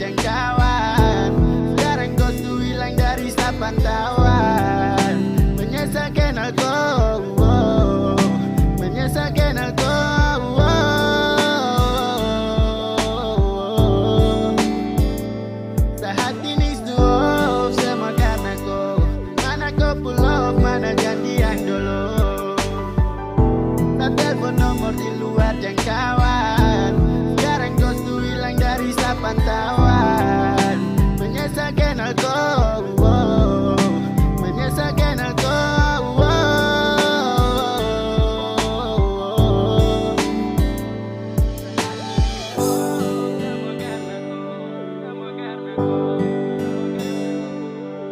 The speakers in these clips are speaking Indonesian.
jangkauan. Sekarang kau tuh hilang dari pantauan. Menyesalkan aku, menyesalkan aku. Saat ini sudah semua karena kau. Mana kau pull off, mana janji yang dulu. Tak telepon nomor di luar jangkauan. Sekarang kau tuh hilang dari pantauan. Menyesalkan aku, menyesalkan aku.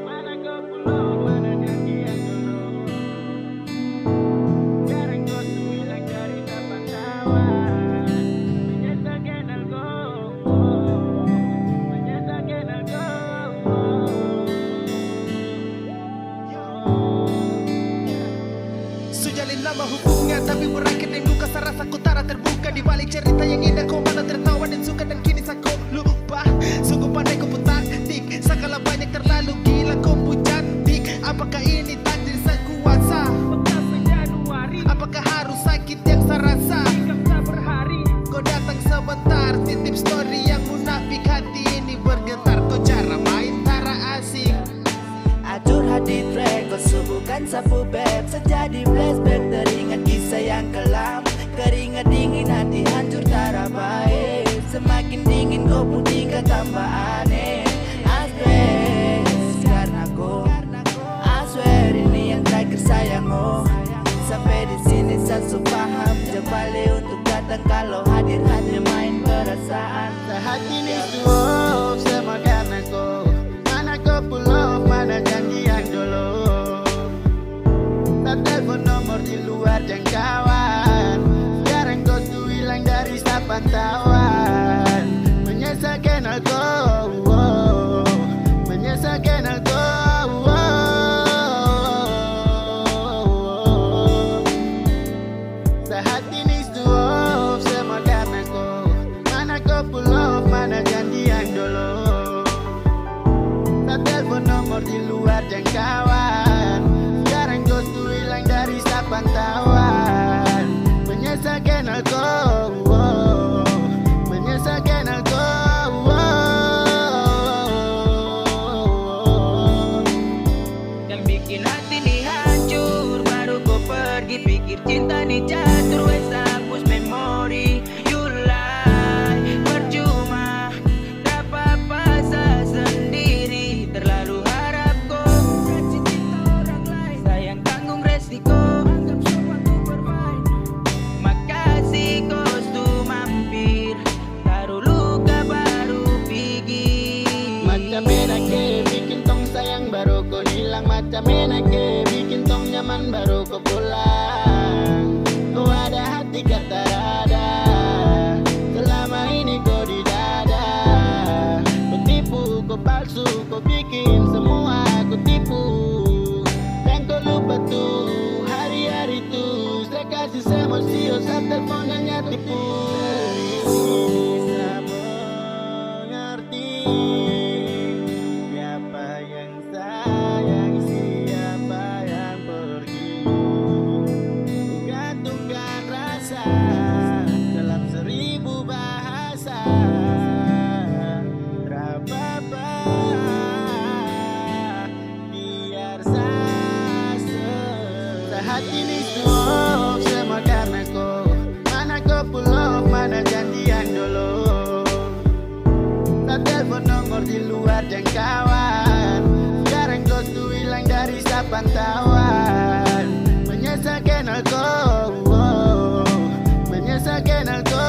Mana kau pulau, mana janji yang dulu. Sekarang kau tuh hilang dari pantauan. Menyesalkan aku, menyesalkan aku. Sujalin lama hubungan tapi berakhir dengan luka. Saya rasa ku tak terbuka di balik cerita yang indah. Kau malah tertawa dan suka dan kini saya kau lupa. Sungguh pandai kau pun taktik. Sekala banyak terlalu gila kau pun cantik. Apakah ini takdir sekuasa? Apakah harus sakit yang saya rasa? Kau datang sebentar, titip story yang munafik. Hati ini bergetar, kau cara main tara asing. Atur hati track, kau subuhkan sapu beb. Sejadi flashback teringat kisah yang kelam. Keringat dingin, hati hancur tara baik. Semakin dingin kau pun tinggal tambah aneh. Asbes karena kau, I swear ini yang terakhir sayang oh. Sampai di sini saya paham. Jembali untuk datang kalau hadir hanya main perasaan. Saat ini sudah semua karena kau. Mana kau pull off, mana janji yang dulu. Tak telepon nomor di luar jangkauan. Sekarang kau tuh hilang dari pantauan. Menyesalkan aku, menyesalkan aku. Saat ini sudah semua karena kau. Mana kau pull off, mana janji yang dulu. Tak telepon nomor di luar jangkauan. Sekarang kau tuh hilang dari pantauan. Menyesalkan aku, menyesalkan aku. Yang bikin hati ini hancur, baru kau pergi. Pikir cinta ini jatuh, wes hapus memori. You lie, percuma. Tak apa-apa saya sendiri. Terlalu harap kau kasih cinta orang lain. Sayang tanggung resiko. Anggap sesuatu bermain. Makasih kostum mampir. Taruh luka baru pergi. Macam enake bikin tong sayang baru kau hilang. Macam enake bikin tong nyaman baru kau pulang. Kau ada hati kata ada. Selama ini kau di dada. Kau tipu, kau palsu, kau bikin semua aku tipu. Dan kau lupa tuh hari-hari tuh saya kasih semosio saat teleponnya tipu. Bisa mengerti siapa yang sayang, siapa yang pergi. Gantungkan rasa dalam 1000 bahasa. Rapapa biar sase. Saat ini sudah semua karena kau. Mana kau pull off, mana janji yang dulu. Tak telepon nomor di luar jangkauan. Sekarang kau tuh hilang dari pantauan. Menyesalkan aku, menyesalkan aku.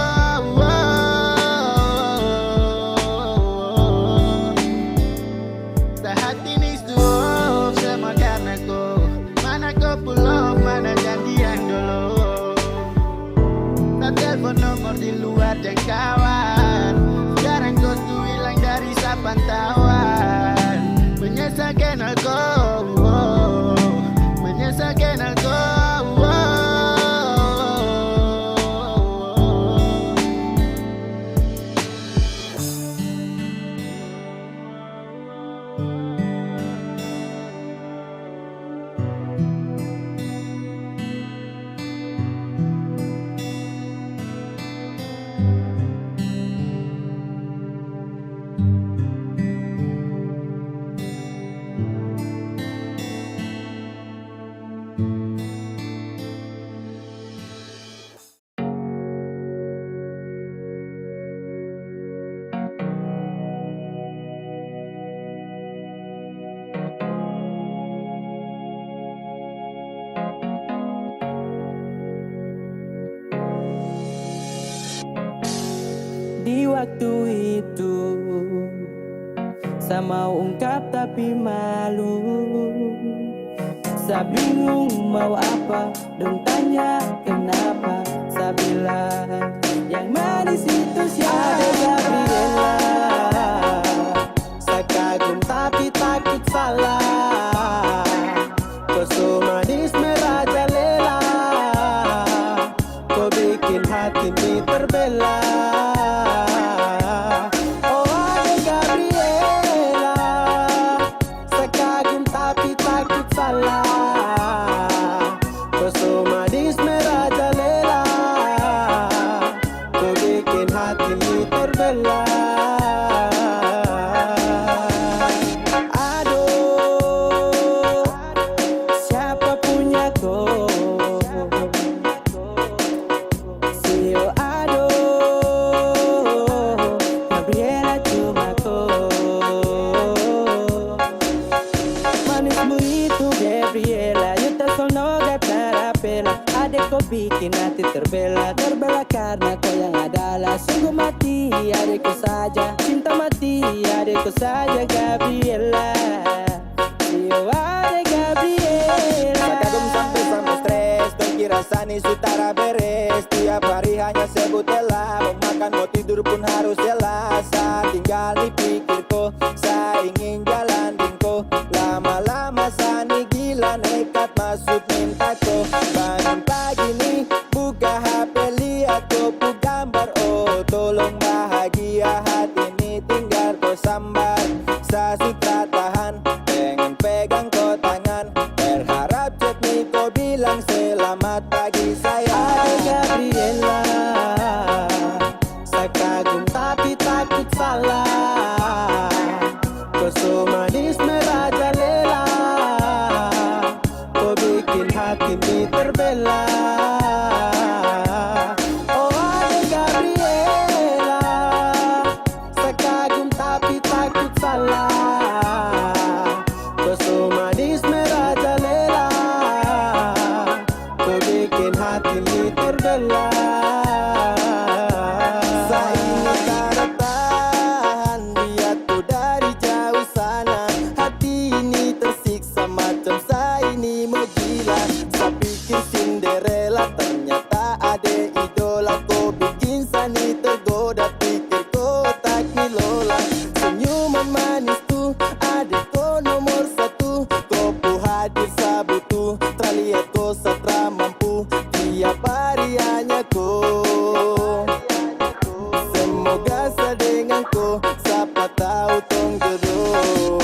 Saat ini sudah semua karena kau. Mana kau pull off, mana janji yang dulu. Tak telepon nomor di luar jangkauan. Sekarang kau tuh hilang dari pantauan. Menyesalkan aku, di waktu itu. Saya mau ungkap tapi malu. Saya bingung mau apa, dong tanya kenapa. Saya bilang yang manis itu siapa? Gabriela. Saya kagum tapi takut salah. Kau so manis merajalela. Kau bikin hati ini terbelah. Oh ade Gabriela. Saya kagum tapi takut salah. Kau so manis merajalela. Kau bikin hati ini terbelah. Aduh, siapa punya kau? Sio aduh, Gabriela cuma kau. Manismu itu Gabriela, you tersono gak terapela. Adek kau bikin hati terbelah, terbelah karena kau yang adalah sungguh mati. Adekku saja, cinta mati, adekku saja Gabriela. Sio adek Gabriela. Saya kagum sampai sama stres, dan kira sani sutara beres. Tiap hari hanya sebut Ella, mau makan mau tidur pun harus Ella. Saya tinggal di pikirku, saya ingin jalan ringko. Lama-lama sani gila nekat masuk mintaku. Bangun pagi nih, buka HP lihat kopu gambar. Oh tolong bahagia hati ini tinggal kau sambar. Saya sutra tahan, pengen pegang kau tangan. Berharap chat nih kau bilang selamat pagi saya. Ade Gabriela. Saya kagum tapi takut salah. Kau so manis merajalela. Kau bikin hati ini terbelah. Oh ade Gabriela. Saya kagum tapi takut salah. Kau so manis merajalela. Kau bikin hati ini terbelah. Saya ini tak tahan, lihat tuh dari jauh sana. Hati ini tersiksa macam saya ini mau gila. Saya pikir Cinderella, ternyata ada idola. Kau bikin sani tergoda, pikir kau tak nilola. Senyuman manis tuh, adek kau nomor satu. Kau pu hadir sabutu, terlihat kau satra mampu. Tiap hari hanya kau. Semoga saya dengan kau, siapa tahu tong jodoh.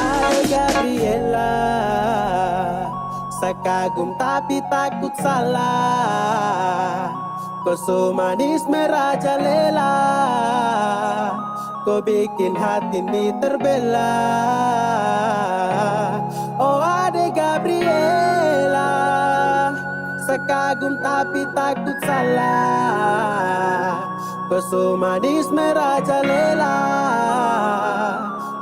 Ade Gabriela. Saya kagum tapi takut salah. Kau so manis merajalela. Kau bikin hati ini terbelah. Oh ade Gabriela. Saya kagum tapi takut salah. Kau so manis merajalela.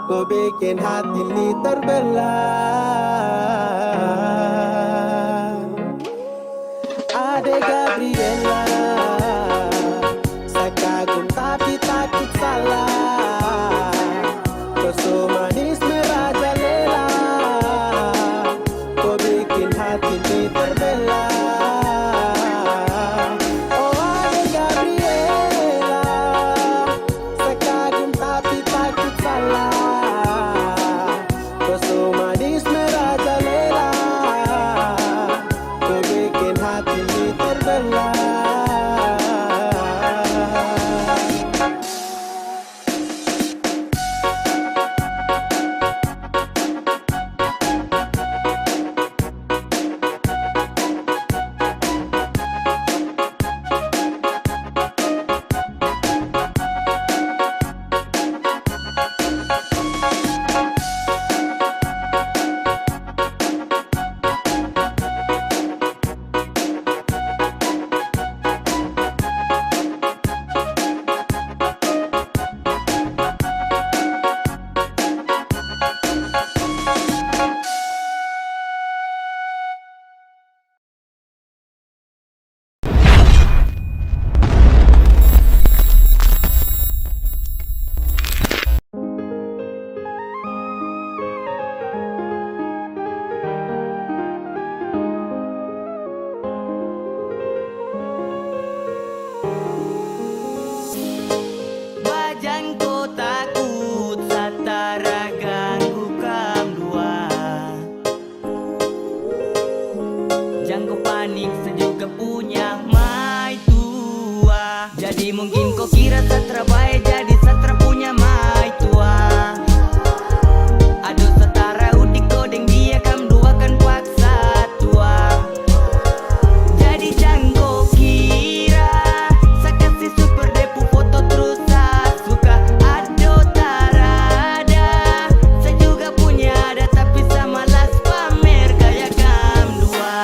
Kau bikin hati ini terbelah. Ade Gabriela. Saya kagum tapi takut salah. Kau so manis merajalela. Kau bikin hati ini terbelah. Oh ade Gabriela. Saya kagum tapi takut salah. Kau so manis merajalela. rekening, saya juga punya my tua. Jadi mungkin kau kira satra baik, jadi satra punya my tua. Aduh setara udik kodeng dia kam dua kan paksa tua. Jadi jangan kau kira saya kasih super depu foto terus saya suka. Aduh tarada, saya juga punya ada tapi saya malas pamer kayak kam dua.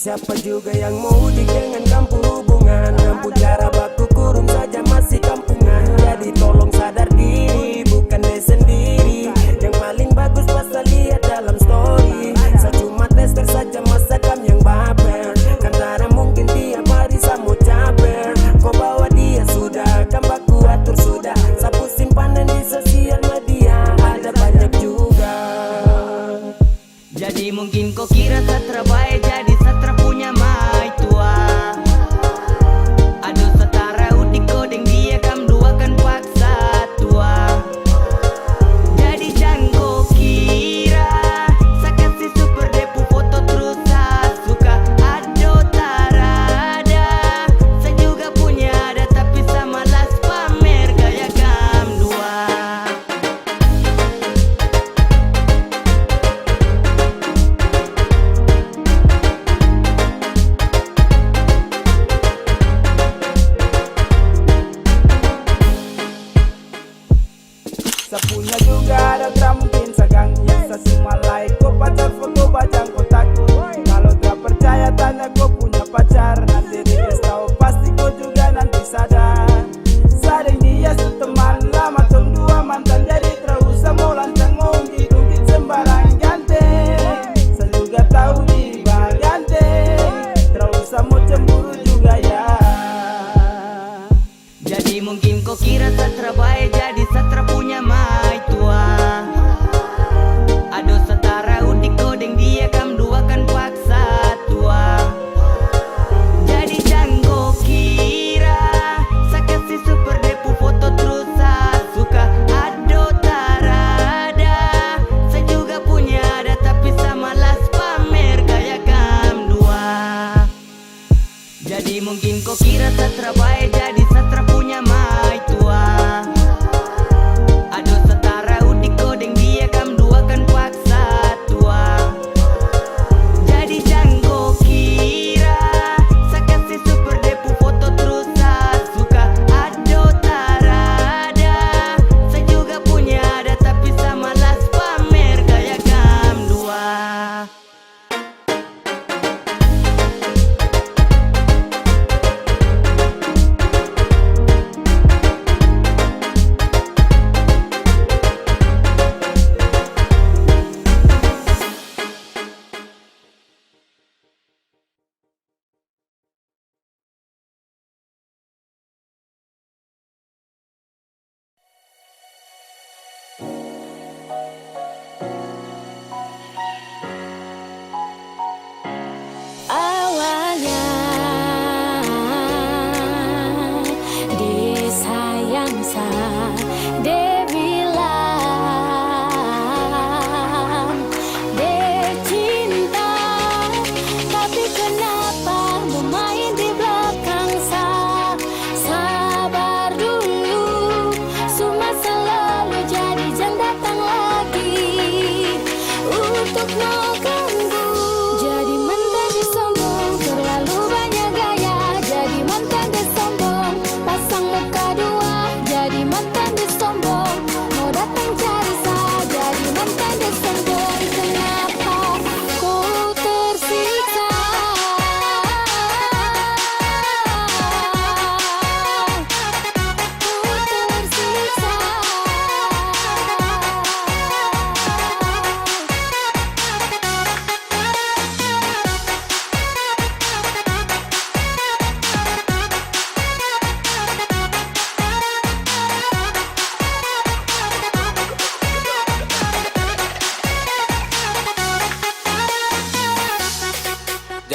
Siapa juga yang mau udik dengan kampu hubungan, kampu cara baku kurung saja masih kampungan. Jadi tolong sadar diri, bukan diri sendiri. Yang paling bagus pas saya lihat dalam story. Saya cuma tester saja masa kam yang baper. Karena mungkin tiap hari saya mau caper. Kau bawa dia sudah, kam baku atur sudah. Sapu simpanan di sosial media ada banyak juga. Jadi mungkin kau kira satra baik, jadi satra punya my tua. Aduh setara udik kodeng dia kam dua kan paksa tua. Jadi jangan kau kira saya kasih super depu foto terus saya suka. Aduh tarada, saya juga punya ada tapi saya malas pamer kayak kam dua.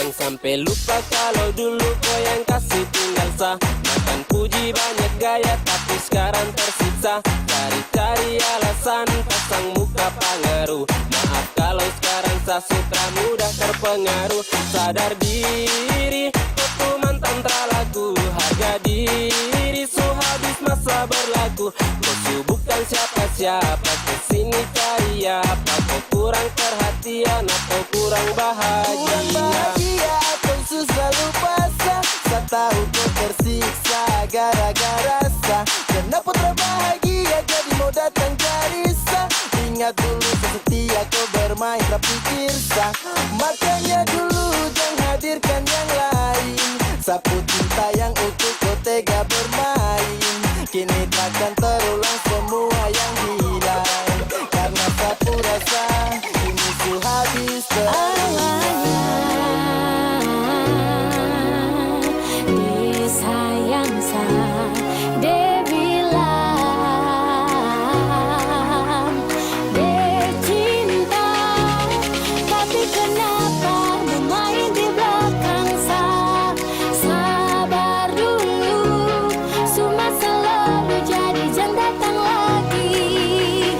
Jangan sampai lupa kalau dulu kau yang kasih tinggal sah. Makan puji banyak gaya tapi sekarang tersiksa. Cari-cari alasan pasang muka pengaruh. Maaf kalau sekarang sah sutra mudah terpengaruh. Sadar diri kau tuh mantan terlaku. Harga diri so habis masa berlaku. Kau su bukan siapa-siapa kesini cari apa. Kau kurang perhatian atau kurang bahagia. Kurang bahagia atau susah lupa sah. Saya tahu kau tersiksa gara-gara sah. Kenapa terbahagia jadi mau datang cari sah. Ingat dulu sesetia kau bermain tapi sah. Makanya dulu jangan hadirkan yang lain. Sapu cinta yang utuh kau tega bermain. Kini takkan terulang semua yang hilang. Karena sapu rasa ini su habis disayang sah, dia bilang dia cinta, tapi kenapa bermain di belakang sah. Sabar dulu, semua selalu jadi jangan datang lagi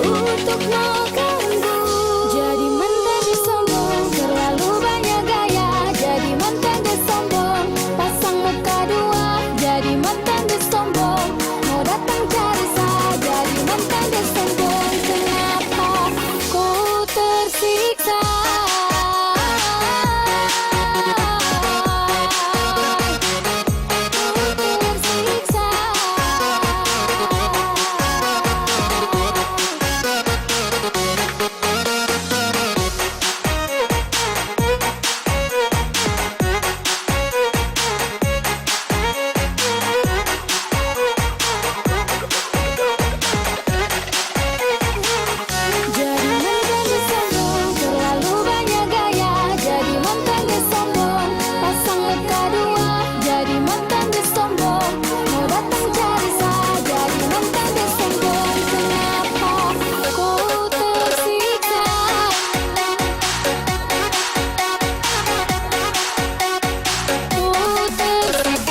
untuk mau ganggu. Jadi mantan disombong, terlalu banyak gaya. Jadi mantan disombong, pasang muka dua. Jadi mantan disombong, mau datang cari sah. Jadi mantan disombong, kenapa ku tersiksa? Jadi mantan disombong, terlalu banyak gaya. Jadi mantan disombong, pasang muka dua. Jadi mantan disombong, mau datang cari sah. Jadi mantan disombong, kenapa ku tersiksa? Ku tersiksa.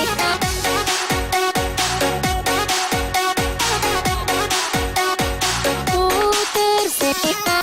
Ku tersiksa.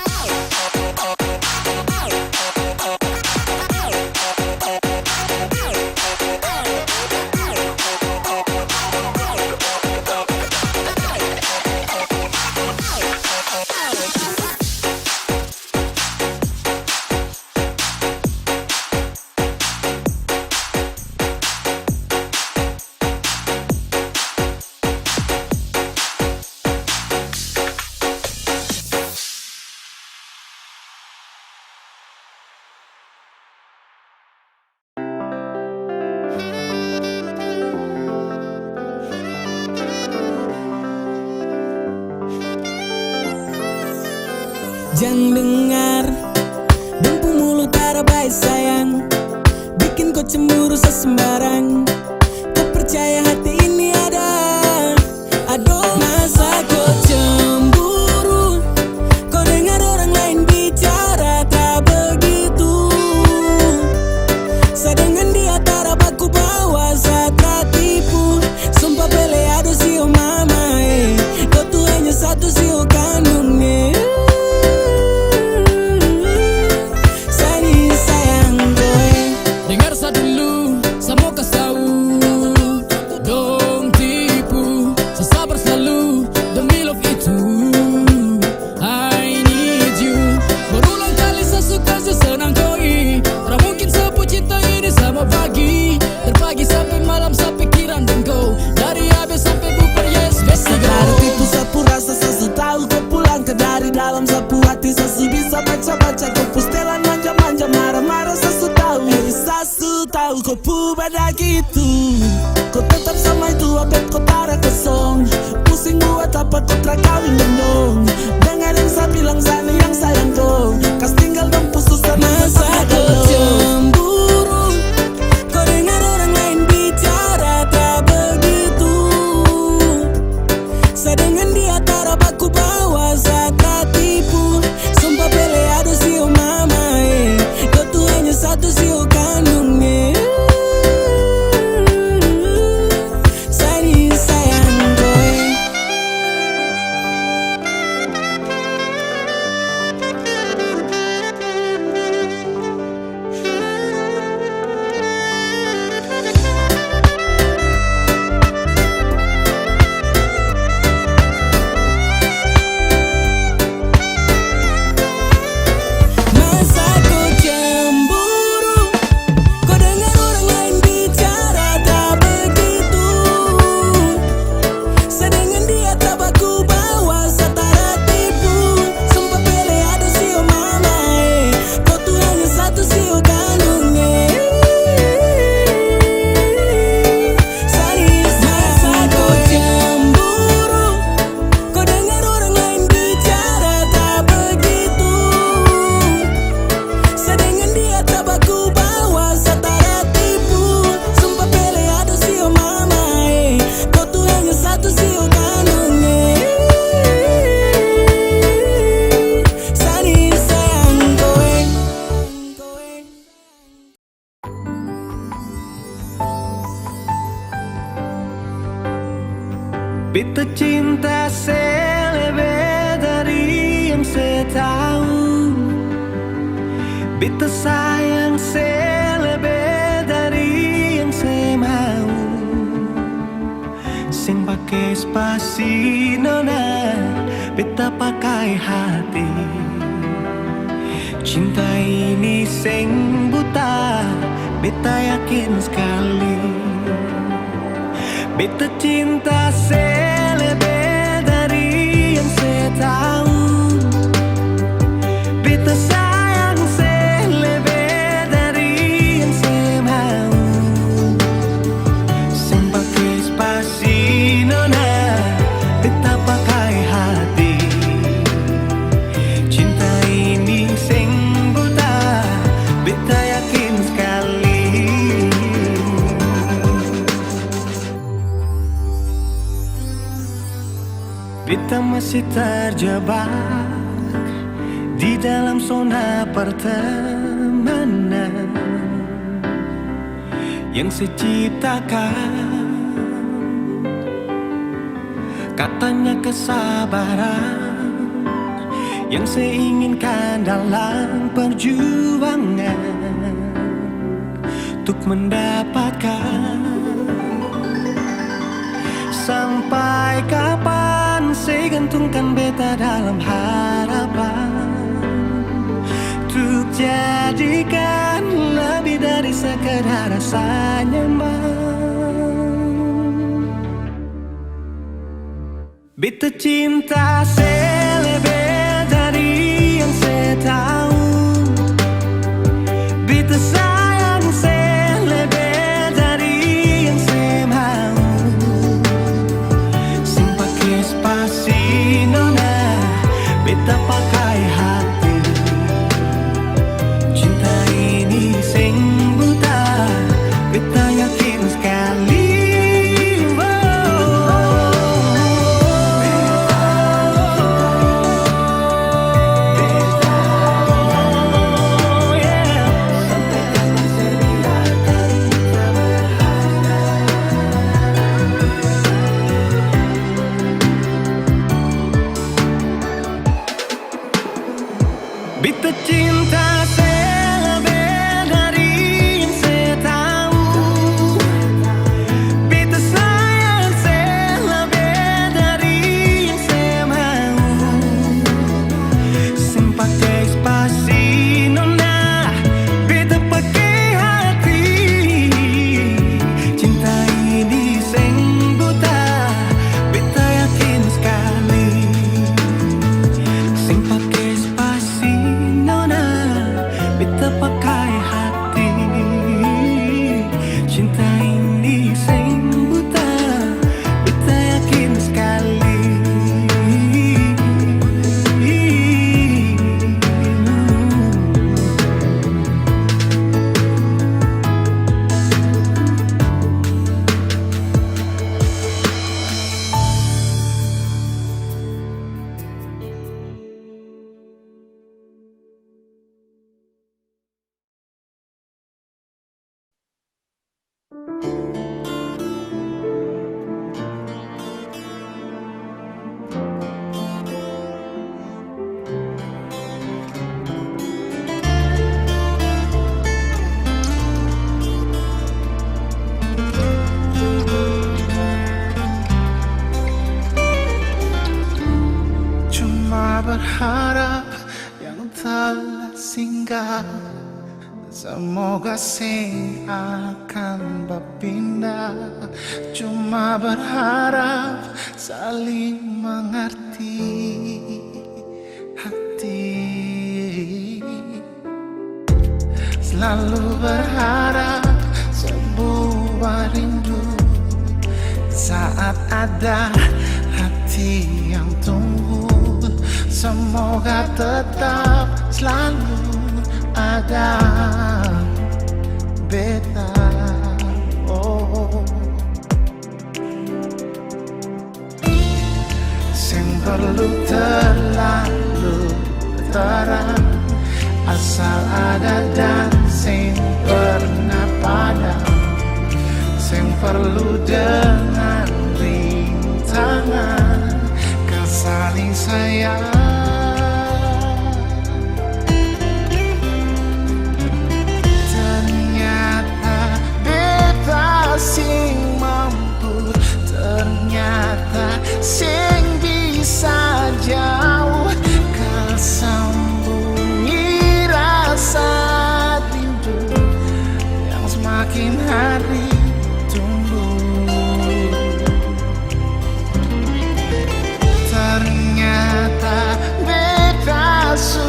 Jangan dengar dempu mulut tara baik sayang, bikin kau cemburu sesembarang. Kau percaya hati ini ada, aduh masa kau cemburu. Kau dengar orang lain bicara tak begitu. Saya dengan dia tara baku bawa saat tipu. Sumpah pele aduh sio mama kau tuh hanya satu sio kandungnya. Dengar sa dulu, sa mau kasih tahu, dong tipu, sa sabar selalu demi love itu. I need you. Berulang kali saya suka, saya senang koi. Tak mungkin sepu cinta ini sama pagi. Terpagi sampai malam, saya pikiran dan kau. Dari habis sampai bubar, yes, best to go. Ada tipu sapu rasa, saya tahu kau pulang ke dari dalam sapu hati. Saya bisa baca-baca kau pustelan manja-manja, marah-marah. Saya tahu kau pada gitu. Kau tetap sama itu abet kau tara kosong. Pusing buat apa kau terakawin dong. Dengar yang saya bilang sana yang sayang kau. Kas tinggal dong pusus sama masa kau cemburu. Kau dengar orang lain bicara tak begitu. Saya dengan dia tara baku bawa saat tipu. Sumpah pele aduh sio mama kau tuh hanya satu sio kan. Beta cinta selebih dari yang saya tahu. Beta sayang selebih dari yang saya mau. Sing pakai spasi nona, beta pakai hati. Cinta ini sing buta, beta yakin sekali. Beta cinta selebih dari yang saya tahu. Beta sayang selebih dari yang saya mau. Sing pakai spasi nona, beta pakai hati. Cinta ini sing buta, beta yakin sekali. Beta masih terjebak di dalam zona pertemanan yang saya ciptakan. Katanya kesabaran yang saya inginkan dalam perjuangan untuk mendapatkan. Sampai kapan saya gantungkan beta dalam harapan untuk jadikan lebih dari sekedar rasa nyaman. Beta cinta selebih dari yang saya tahu. Beta sayang selebih dari yang saya mau. Sing pakai spasi nona, beta pakai hati. Cinta ini sing buta, beta yakin sekali. Beta cinta selebih dari yang saya tahu. Beta sayang selebih dari yang saya mau. Sing pakai spasi nona, beta pakai hati. Cinta ini sing buta, beta yakin sekali. Sing pakai spasi nona, beta pakai hati. Cinta ini sing buta, beta yakin sekali. Cuma berharap yang telah singgah, semoga sing akan berpindah. Cuma berharap saling mengerti hati. Selalu berharap sebuah rindu saat ada hati yang tunggu. Semoga tetap selalu ada beta. Oh, sing perlu terlalu terang, asal ada dan sing pernah padam. Sing perlu dengan rintangan jangan kau saling sayang. Ternyata beta sing mampu, ternyata sing bisa jauh kau sambungi rasa rindu yang semakin hari ternyata beta su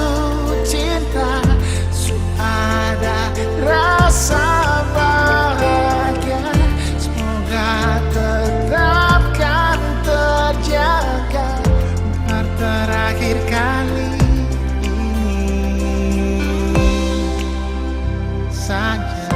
cinta, su ada rasa bahagia. Semoga tetapkan terjaga untuk terakhir kali ini saja.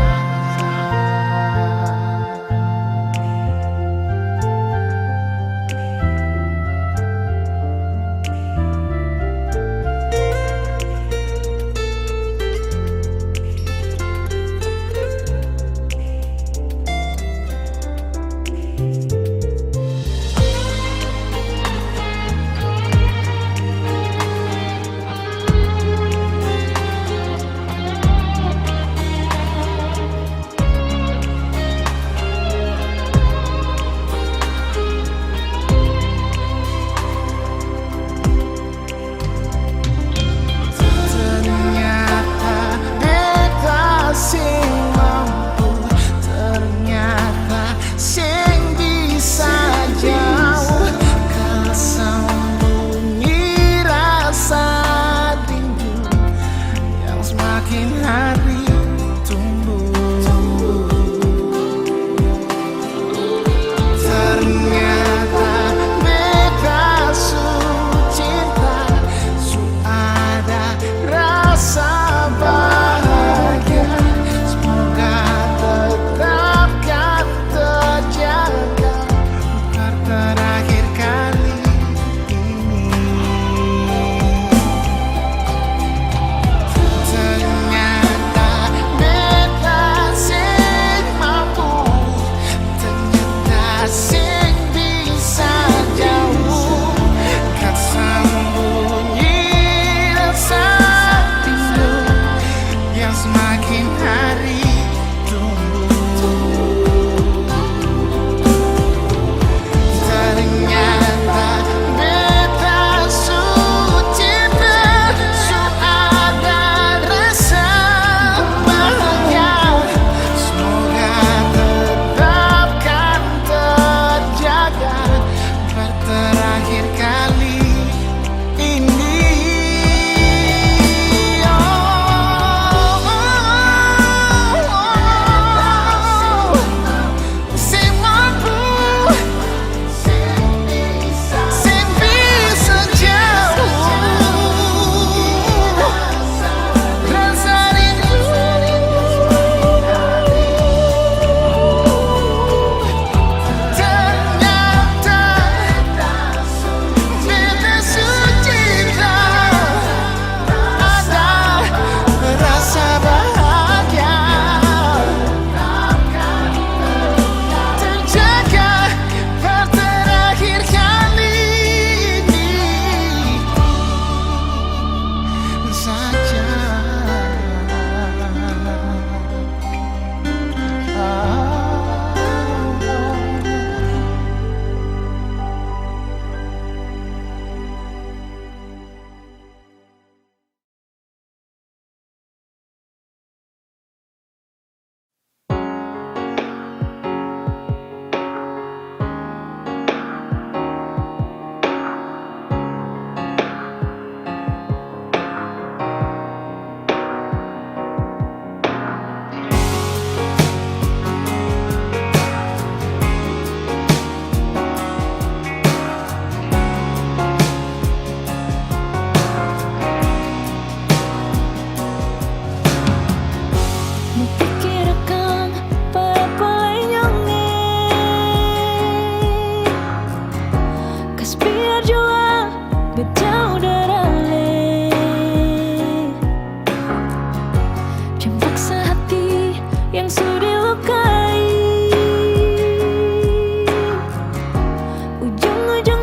Ujung-ujung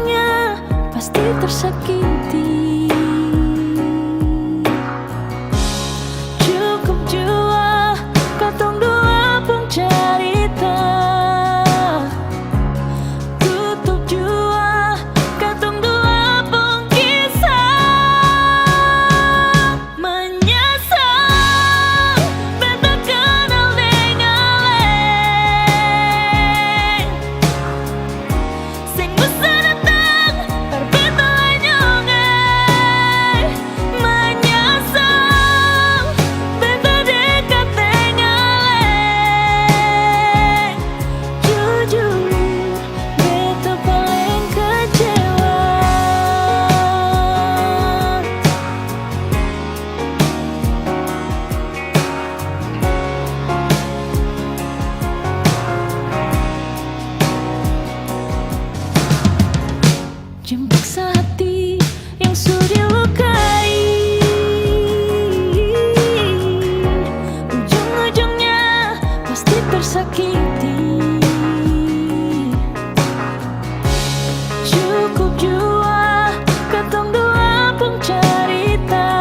tersakiti. Cukup jua ketong dua pun cerita,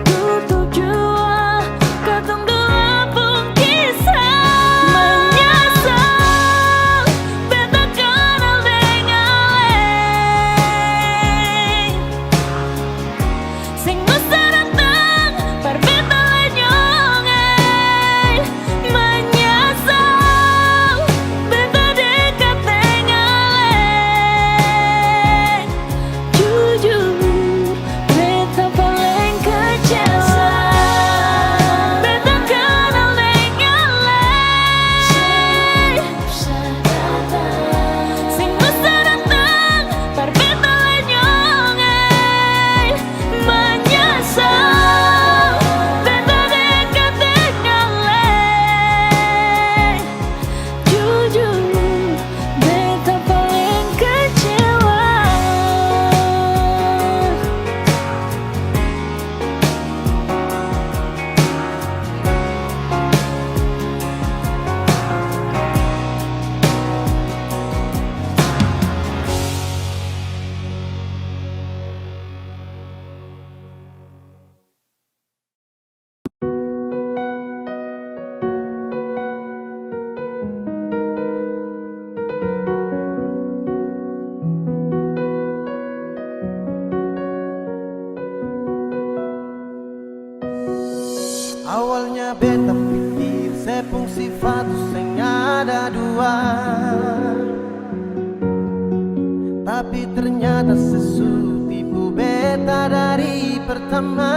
tutup jua ketong dua pun kisah. Menyesal beta kenal dengan leng, sing masa datang par beta lenyong. Menyesal beta dekat dengan leng, jujur beta paling kecewa. Beta kenal dengan leng, sing masa datang par beta lenyong. Menyesal beta dekat dengan leng, jujur beta paling kecewa. Awalnya beta pikir sepung sifat sing ada dua, tapi ternyata sesu tipu beta dari pertama.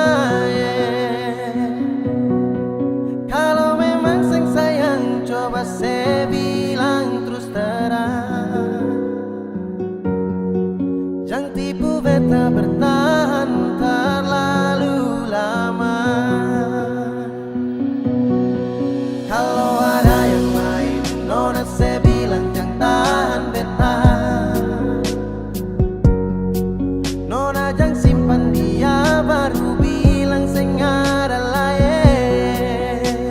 Kalau memang sing sayang coba saya bilang terus terang, jangan tipu beta bertahan terlalu lama. Kalau ada yang lain, nona saya bilang jangan tahan beta. Nona jangan simpan dia baru bilang sing ada lain.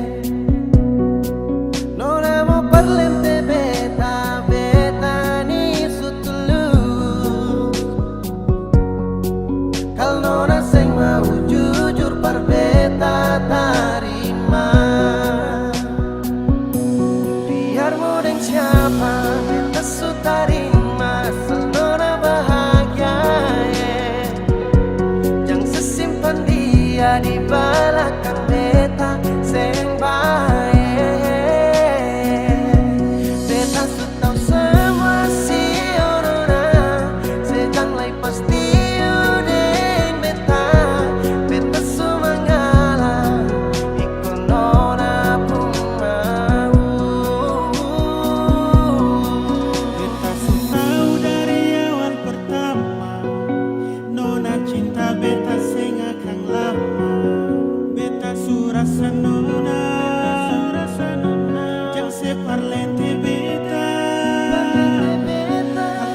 Nona mau perlente beta, beta ni sutulus. Kalau nona sing mau jujur par beta tarima. Biar mau dan siapa beta sutarima, asal nona bahagia. Jangan sesimpan dia di belakang beta sing baik. Beta su tau semua si nona, sejang lai pasti udeng beta. Beta su mengalah ikut nona pun mau. Beta su tahu dari awal pertama, nona cinta beta sing akan lama. Beta su rasa nona, jangan separlente beta. Hal memang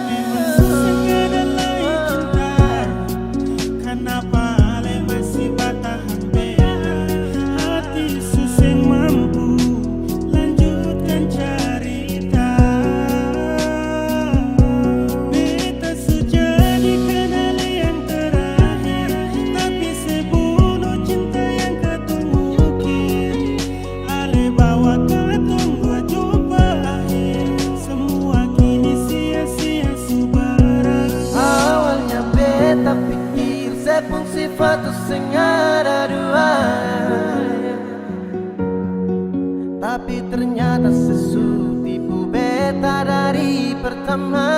susah kada lain cinta, kenapa ale masih bertahan beta? Hati susah mampu lanjutkan cerita. Beta su jadi kenal yang terakhir, tapi sebunuh cinta yang ketungukir. Ale bawa ketong dua jumpa akhir, semua kini sia-sia su berakhir. Awalnya beta pikir sepung sifat sing ada dua, tapi ternyata sesu tipu beta dari pertama.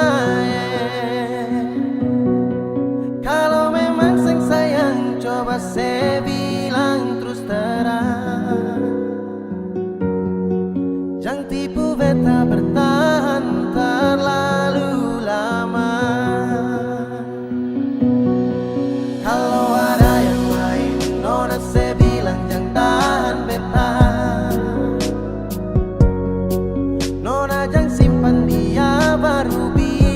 Kalau memang sing sayang coba saya bilang terus terang, jangan tipu beta bertahan terlalu lama. Kalau ada yang lain, nona saya bilang jangan tahan beta. Nona jangan simpan dia baru bilang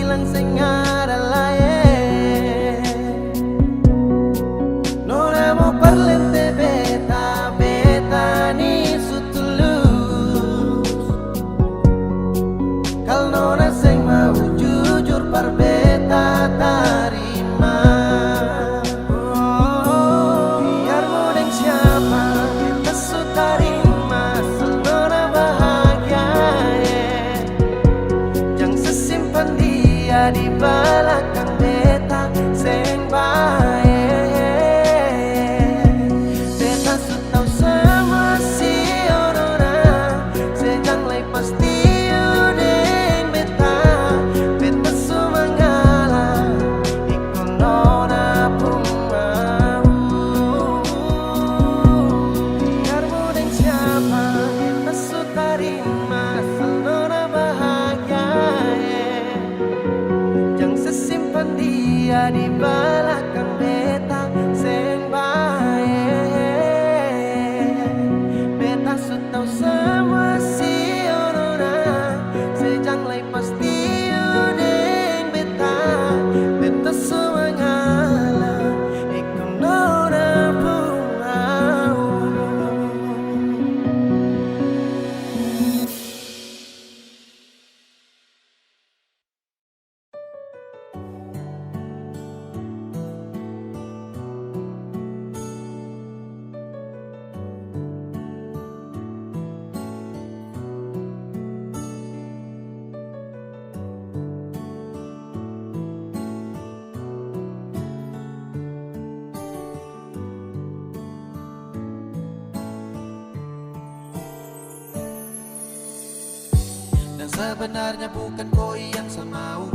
Yang sebenarnya bukan koi yang semau,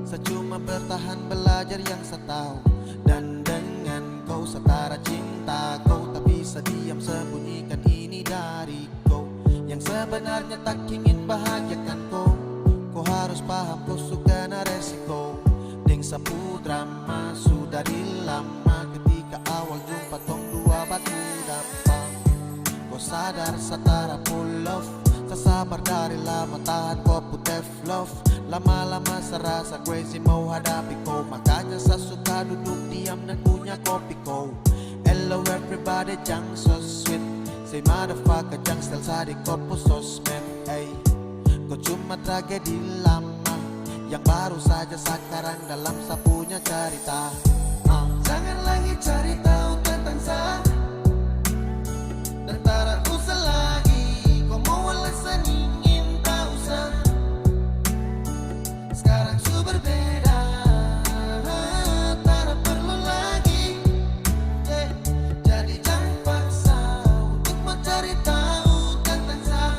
saya cuma bertahan belajar yang saya tahu. Dan dengan kau setara cinta kau, tak bisa diam sembunyikan ini dari kau. Yang sebenarnya tak ingin bahagiakan kau, kau harus paham kau suka na resiko. Deng sapu drama sudah dilama, ketika awal jumpa tong dua batu dampang. Kau sadar setara full love, sabar dari lama tahan kau putih love. Lama-lama serasa crazy mau hadapi kau, makanya saya suka duduk diam dan punya kopi kau. Hello everybody, jang so sweet, say motherfucker jang style sadik kopo sosmed. Hey, kau cuma tragedi lama yang baru saja sekarang dalam sapunya cerita. Jangan lagi cari tahu tentang saya dan tak usah lagi kau mau alasan ingin tahu saya. Sekarang su berbeda, tak perlu lagi, jadi jangan paksa untuk mencari tahu tentang saya.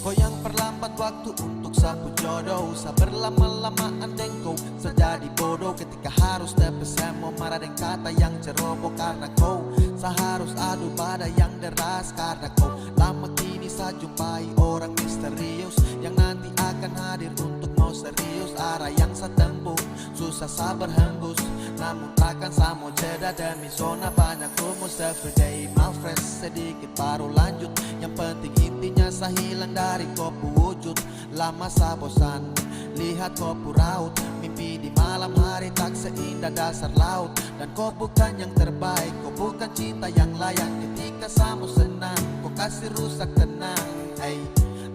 Kau yang perlambat waktu untuk sapu jodoh, saya berlama-lamaan dan kau sejadi bodoh. Ketika harus terpesan mau marah dengan kata yang ceroboh, karena kau seharus adu pada yang deras. Karena kau lama kini saya jumpai orang misterius yang nanti akan hadir untuk mau serius. Arah yang saya tempuh susah sabar hembus, namun takkan saya mau jeda demi zona banyak rumus. Everyday my friends, sedikit baru lanjut. Yang penting intinya saya hilang dari kopu wujud. Lama saya bosan lihat kopu raut, mimpi di malam hari tak seindah dasar laut. Dan kau bukan yang terbaik, kau bukan cinta yang layak. Ketika saya mau senang, kau kasih rusak tenang. Hey,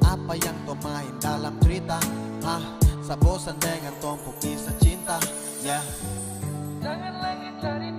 apa yang kau main dalam cerita? Saya bosan dengan tumpuk kisah cinta. Yeah. Jangan lagi cari